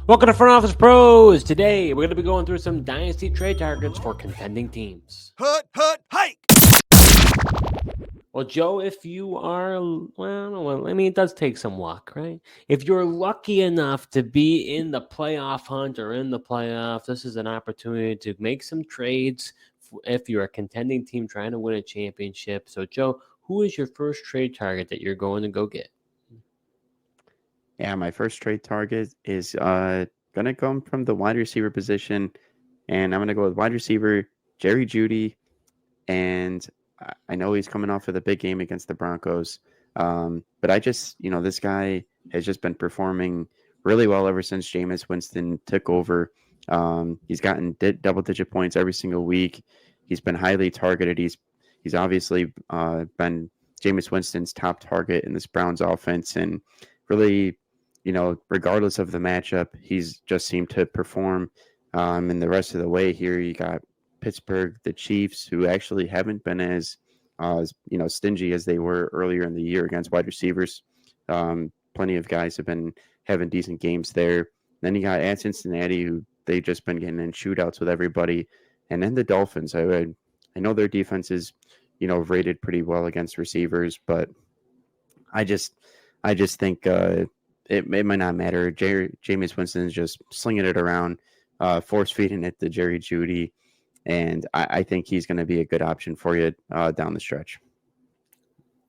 Welcome to Front Office Pros. Today, we're going to be going through some Dynasty trade targets for contending teams. Hike! Well, Joe, if you are, it does take some luck, right? If you're lucky enough to be in the playoff hunt or in the playoffs, this is an opportunity to make some trades if you're a contending team trying to win a championship. So, Joe, who is your first trade target that you're going to go get? Yeah, my first trade target is going to come from the wide receiver position, and I'm going to go with wide receiver Jerry Jeudy, and I know he's coming off of the big game against the Broncos, but I just, this guy has just been performing really well ever since Jameis Winston took over. He's gotten double-digit points every single week. He's been highly targeted. He's obviously been Jameis Winston's top target in this Browns offense, and really, regardless of the matchup, he's just seemed to perform. And the rest of the way here, you got Pittsburgh, the Chiefs, who actually haven't been as stingy as they were earlier in the year against wide receivers. Plenty of guys have been having decent games there. Then you got at Cincinnati, who they've just been getting in shootouts with everybody. And then the Dolphins. I know their defense is, rated pretty well against receivers, but I just think it might not matter. Jameis Winston is just slinging it around, force feeding it to Jerry Jeudy, and I think he's going to be a good option for you down the stretch.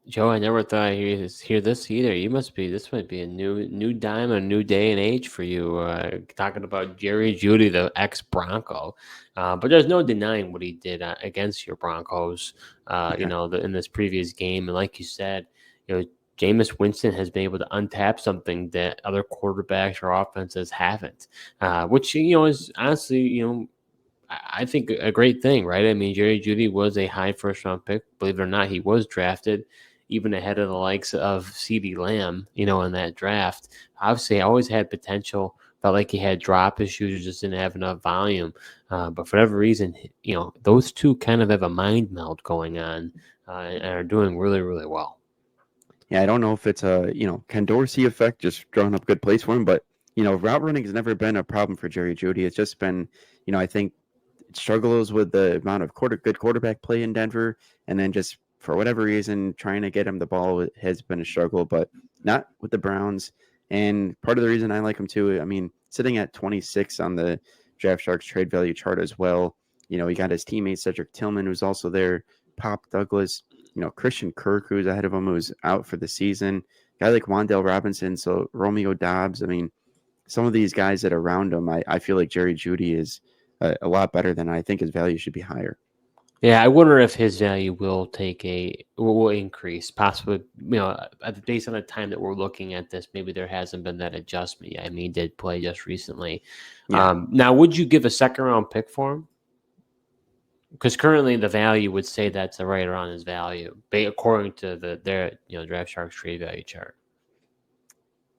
Joe, I never thought I'd hear this either. This might be a new dime, a new day and age for you. Talking about Jerry Jeudy, the ex-Bronco, but there's no denying what he did against your Broncos. In this previous game, and like you said, Jameis Winston has been able to untap something that other quarterbacks or offenses haven't, which is honestly, I think a great thing, right? I mean, Jerry Jeudy was a high first-round pick. Believe it or not, he was drafted even ahead of the likes of CeeDee Lamb, in that draft. Obviously, always had potential. Felt like he had drop issues, just didn't have enough volume. But for whatever reason, those two kind of have a mind meld going on and are doing really, really well. Yeah, I don't know if it's a, Ken Dorsey effect, just drawing up good plays for him, but, route running has never been a problem for Jerry Jeudy. It's just been, I think it struggles with the amount of good quarterback play in Denver, and then just for whatever reason, trying to get him the ball has been a struggle, but not with the Browns. And part of the reason I like him too, I mean, sitting at 26 on the Draft Sharks trade value chart as well, he got his teammate Cedric Tillman, who's also there, Pop Douglas, Christian Kirk, who's ahead of him, who's out for the season, guy like Wan'Dale Robinson, so Romeo Doubs. I mean, some of these guys that are around him, I feel like Jerry Jeudy is a lot better than I think his value should be higher. Yeah, I wonder if his value will increase, possibly, based on the time that we're looking at this, maybe there hasn't been that adjustment yet. I mean, he did play just recently. Yeah. Now, would you give a second-round pick for him? Because currently the value would say that's right around his value, according to their Draft Sharks trade value chart.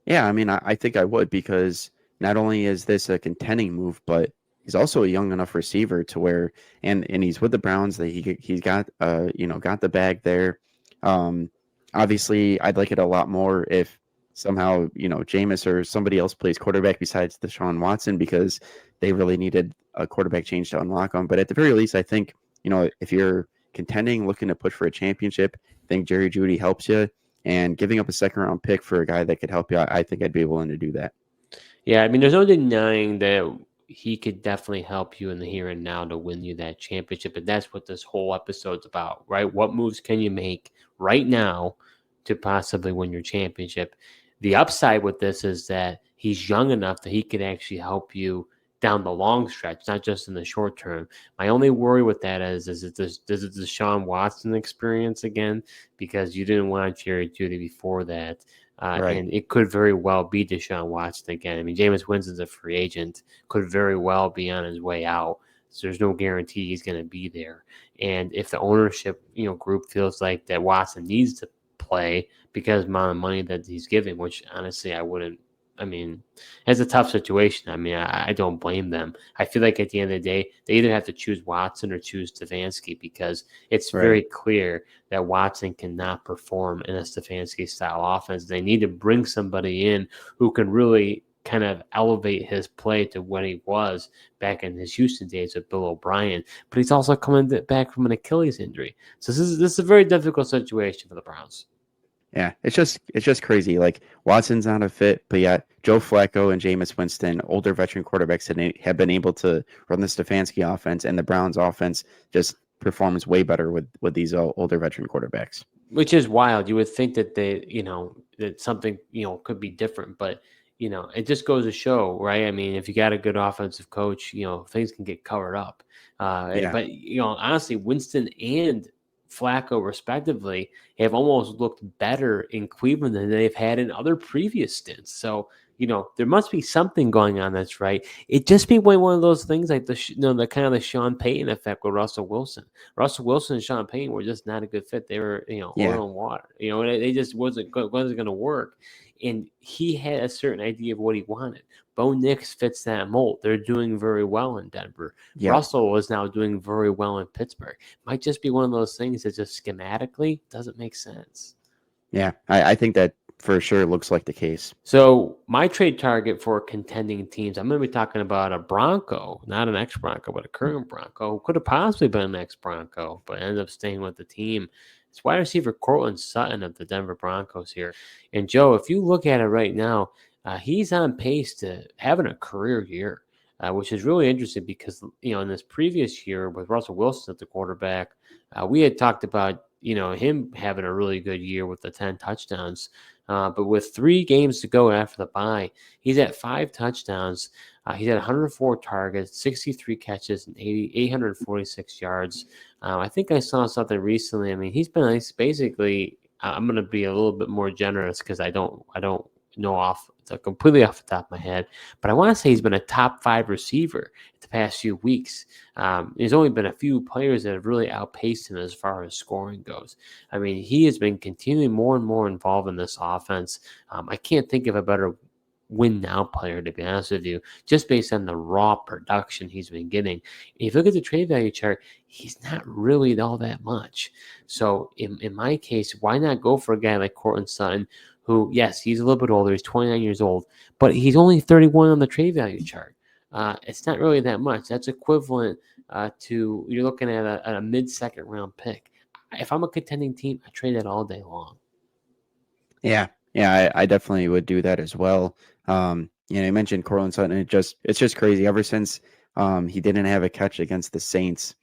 Yeah, I mean, I think I would, because not only is this a contending move, but he's also a young enough receiver to where, and he's with the Browns, that he's got got the bag there. Obviously, I'd like it a lot more if somehow Jameis or somebody else plays quarterback besides Deshaun Watson, because they really needed a quarterback change to unlock them. But at the very least, I think if you're contending, looking to push for a championship, I think Jerry Jeudy helps you. And giving up a second-round pick for a guy that could help you, I think I'd be willing to do that. Yeah, I mean, there's no denying that he could definitely help you in the here and now to win you that championship. And that's what this whole episode's about, right? What moves can you make right now to possibly win your championship? The upside with this is that he's young enough that he could actually help you down the long stretch, not just in the short term. My only worry with that is it the Deshaun Watson experience again? Because you didn't want Jerry Jeudy before that. Right. And it could very well be Deshaun Watson again. I mean, Jameis Winston's a free agent, could very well be on his way out. So there's no guarantee he's going to be there. And if the ownership, group feels like that Watson needs to play because of the amount of money that he's giving, which honestly I wouldn't. I mean, it's a tough situation. I mean, I don't blame them. I feel like at the end of the day, they either have to choose Watson or choose Stefanski, because it's very clear that Watson cannot perform in a Stefanski-style offense. They need to bring somebody in who can really kind of elevate his play to what he was back in his Houston days with Bill O'Brien. But he's also coming back from an Achilles injury. So this is a very difficult situation for the Browns. Yeah, it's just crazy. Like Watson's not a fit, but yet Joe Flacco and Jameis Winston, older veteran quarterbacks, have been able to run the Stefanski offense, and the Browns offense just performs way better with these older veteran quarterbacks. Which is wild. You would think that that something, could be different, but it just goes to show, right? I mean, if you got a good offensive coach, things can get covered up. But honestly, Winston and Flacco, respectively, have almost looked better in Cleveland than they've had in other previous stints. So, there must be something going on that's right. It just be one of those things like the kind of the Sean Payton effect with Russell Wilson. Russell Wilson and Sean Payton were just not a good fit. They were, oil and water. They just wasn't going to work. And he had a certain idea of what he wanted. Bo Nix fits that mold. They're doing very well in Denver. Yep. Russell is now doing very well in Pittsburgh. Might just be one of those things that just schematically doesn't make sense. Yeah, I think that for sure looks like the case. So my trade target for contending teams, I'm going to be talking about a Bronco, not an ex-Bronco, but a current Bronco, who could have possibly been an ex-Bronco, but ended up staying with the team. It's wide receiver Courtland Sutton of the Denver Broncos here. And Joe, if you look at it right now, he's on pace to having a career year, which is really interesting because, in this previous year with Russell Wilson at the quarterback, we had talked about, him having a really good year with the 10 touchdowns. But with 3 games to go after the bye, he's at 5 touchdowns. He's at 104 targets, 63 catches, and 846 yards. I think I saw something recently. I mean, he's basically. I'm going to be a little bit more generous because I don't know completely off the top of my head, but I want to say he's been a top 5 receiver the past few weeks. There's only been a few players that have really outpaced him as far as scoring goes. I mean, he has been continuing more and more involved in this offense. I can't think of a better win now player, to be honest with you, just based on the raw production he's been getting. If you look at the trade value chart, he's not really all that much. So in my case, why not go for a guy like Courtland Sutton, who, yes, he's a little bit older. He's 29 years old, but he's only 31 on the trade value chart. It's not really that much. That's equivalent to, you're looking at a mid-second round pick. If I'm a contending team, I trade that all day long. Yeah, I definitely would do that as well. You mentioned Courtland Sutton. It's just crazy. Ever since he didn't have a catch against the Saints,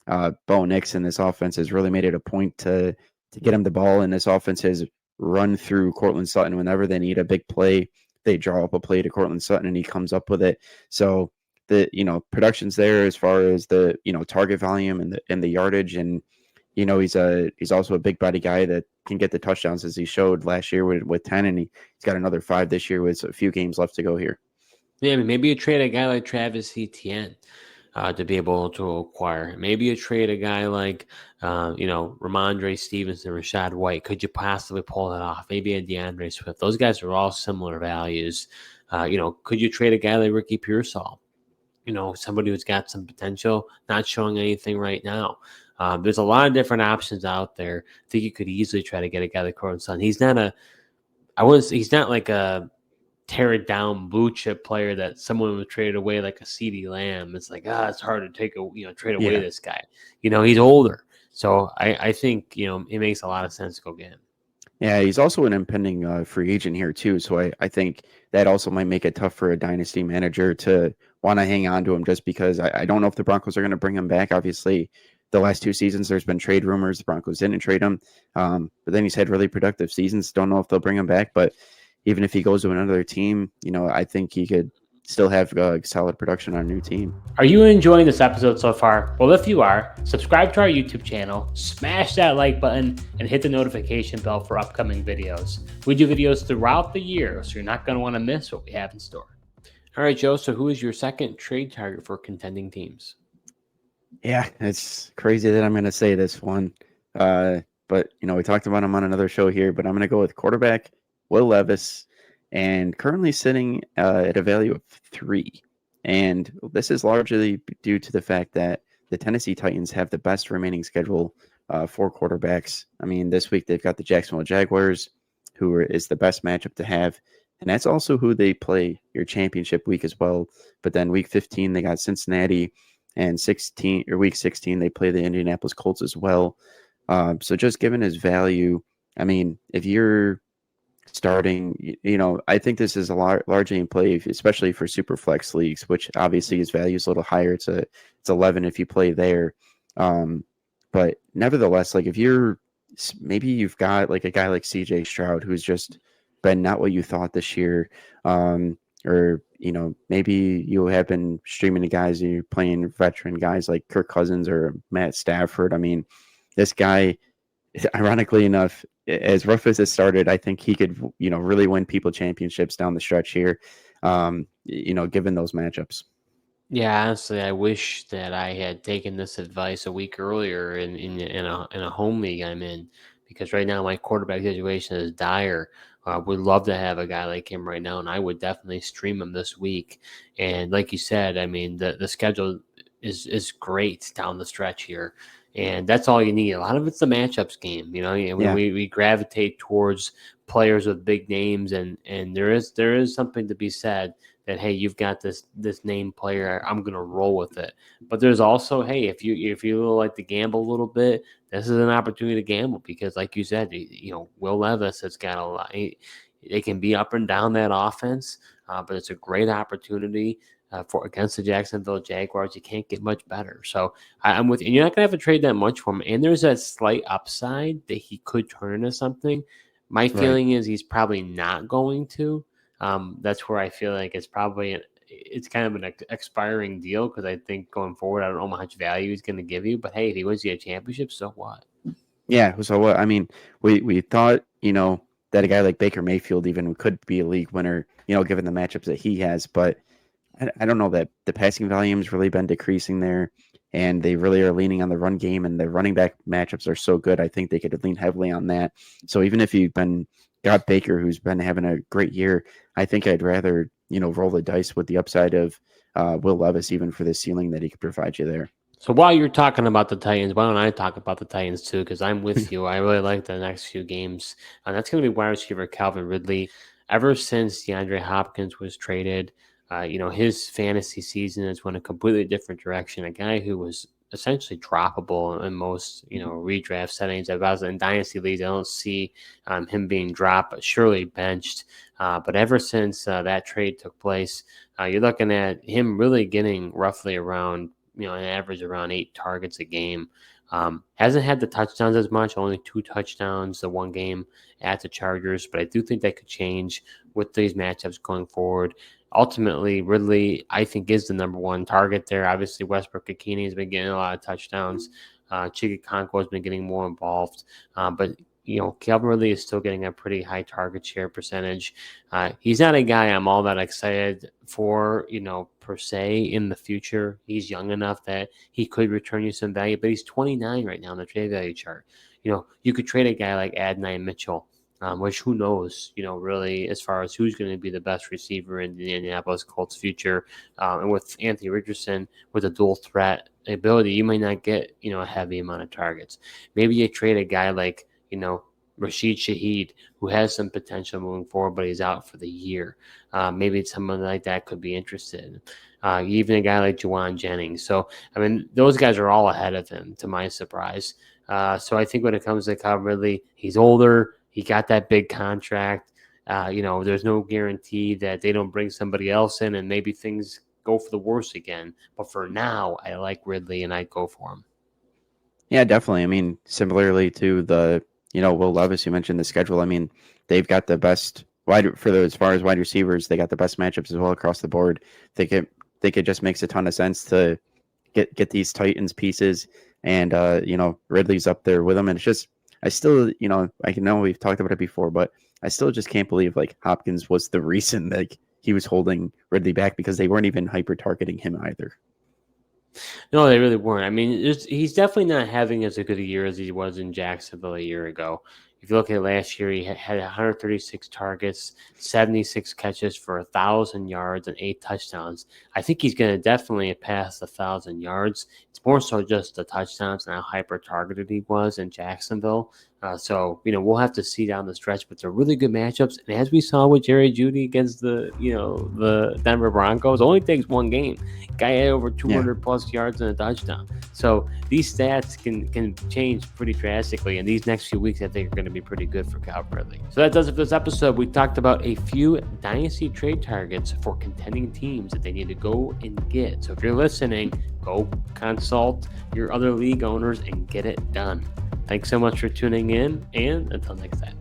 Bo Nix in this offense has really made it a point to get him the ball, and this offense has run through Courtland Sutton whenever they need a big play. They draw up a play to Courtland Sutton, and he comes up with it. So the production's there as far as the target volume and the yardage, and he's also a big body guy that can get the touchdowns as he showed last year with 10, and he's got another 5 this year with a few games left to go here. Yeah, I mean, maybe you trade a guy like Travis Etienne to be able to acquire. Maybe you trade a guy like, Ramondre Stevenson, Rashad White. Could you possibly pull that off? Maybe a DeAndre Swift. Those guys are all similar values. Could you trade a guy like Ricky Pearsall? Somebody who's got some potential, not showing anything right now. There's a lot of different options out there. I think you could easily try to get a guy like Courtland Sutton. He's not like a tear it down blue chip player that someone would trade away like a CeeDee Lamb. It's like, it's hard to trade away this guy. He's older. So I think, it makes a lot of sense to go get him. Yeah, he's also an impending free agent here too. So I think that also might make it tough for a dynasty manager to want to hang on to him, just because I don't know if the Broncos are going to bring him back. Obviously, the last 2 seasons, there's been trade rumors. The Broncos didn't trade him. But then he's had really productive seasons. Don't know if they'll bring him back. But even if he goes to another team, I think he could still have solid production on a new team. Are you enjoying this episode so far? Well, if you are, subscribe to our YouTube channel, smash that like button, and hit the notification bell for upcoming videos. We do videos throughout the year, so you're not going to want to miss what we have in store. All right, Joe, so who is your second trade target for contending teams? Yeah, it's crazy that I'm going to say this one. But, we talked about him on another show here, but I'm going to go with quarterback Will Levis, and currently sitting at a value of 3. And this is largely due to the fact that the Tennessee Titans have the best remaining schedule for quarterbacks. I mean, this week they've got the Jacksonville Jaguars, who is the best matchup to have. And that's also who they play your championship week as well. But then week 15, they got Cincinnati, and week 16, they play the Indianapolis Colts as well. So just given his value, I mean, if you're starting, I think this is largely in play, especially for super flex leagues, which obviously his value is a little higher. It's 11 if you play there. But nevertheless, like if maybe you've got like a guy like CJ Stroud who's just been not what you thought this year, or maybe you have been streaming the guys and you're playing veteran guys like Kirk Cousins or Matt Stafford. I mean, this guy, ironically enough, as rough as it started, I think he could, really win people championships down the stretch here, given those matchups. Yeah, honestly, I wish that I had taken this advice a week earlier in a home league I'm in, because right now my quarterback situation is dire. Would love to have a guy like him right now, and I would definitely stream him this week. And like you said, I mean, the schedule is great down the stretch here, and that's all you need. A lot of it's the matchups game, we gravitate towards players with big names, and there is something to be said that, hey, you've got this name player, I'm gonna roll with it. But there's also, hey, if you like to gamble a little bit, this is an opportunity to gamble, because like you said, Will Levis has got a lot. They can be up and down that offense, but it's a great opportunity for against the Jacksonville Jaguars. You can't get much better. So I'm with you. And you're not gonna have to trade that much for him. And there's that slight upside that he could turn into something. My feeling is he's probably not going to. That's where I feel like it's kind of an expiring deal, because I think going forward, I don't know how much value he's going to give you. But hey, if he wins you a championship, so what? Yeah. So what? I mean, we thought that a guy like Baker Mayfield even could be a league winner, given the matchups that he has. But I don't know that the passing volume's really been decreasing there, and they really are leaning on the run game, and the running back matchups are so good. I think they could lean heavily on that. So even if you've got Baker, who's been having a great year, I think I'd rather, roll the dice with the upside of Will Levis, even for the ceiling that he could provide you there. So while you're talking about the Titans, why don't I talk about the Titans too? Because I'm with you. I really like the next few games. That's going to be wide receiver Calvin Ridley. Ever since DeAndre Hopkins was traded, his fantasy season has went a completely different direction. A guy who was essentially droppable in most, redraft settings. If I was in dynasty leagues, I don't see him being dropped, but surely benched. But ever since that trade took place, you're looking at him really getting roughly around, an average around 8 targets a game. Hasn't had the touchdowns as much, only 2 touchdowns the one game at the Chargers, but I do think that could change with these matchups going forward. Ultimately, Ridley, I think, is the number one target there. Obviously, Westbrook-Ikini has been getting a lot of touchdowns. Chigi Okonkwo has been getting more involved. But Calvin Ridley is still getting a pretty high target share percentage. He's not a guy I'm all that excited for, per se in the future. He's young enough that he could return you some value, but he's 29 right now on the trade value chart. You could trade a guy like Adonai Mitchell, which who knows, really as far as who's going to be the best receiver in the Indianapolis Colts future. And with Anthony Richardson with a dual threat ability, you might not get, a heavy amount of targets. Maybe you trade a guy like, Rashid Shaheed, who has some potential moving forward, but he's out for the year. Maybe someone like that could be interested. Even a guy like Juwan Jennings. So, I mean, those guys are all ahead of him, to my surprise. So I think when it comes to Calvin Ridley, he's older. He got that big contract. There's no guarantee that they don't bring somebody else in and maybe things go for the worse again. But for now, I like Ridley and I'd go for him. Yeah, definitely. I mean, similarly to the Will Levis, you mentioned the schedule. I mean, they've got the best as far as wide receivers, they got the best matchups as well across the board. I think it just makes a ton of sense to get these Titans pieces, and Ridley's up there with them. And it's just, I still, I know we've talked about it before, but I still just can't believe like Hopkins was the reason that he was holding Ridley back, because they weren't even hyper targeting him either. No, they really weren't. I mean, he's definitely not having as a good a year as he was in Jacksonville a year ago. If you look at last year, he had 136 targets, 76 catches for 1,000 yards and 8 touchdowns. I think he's going to definitely pass 1,000 yards. It's more so just the touchdowns and how hyper targeted he was in Jacksonville. So we'll have to see down the stretch, but they're really good matchups. And as we saw with Jerry Jeudy against the Denver Broncos, it only takes one game. Guy had over 200 plus yards and a touchdown. So these stats can change pretty drastically, and these next few weeks I think are going to be pretty good for Calvin Ridley. So that does it for this episode. We talked about a few dynasty trade targets for contending teams that they need to go and get. So if you're listening, go consult your other league owners and get it done. Thanks so much for tuning in, and until next time.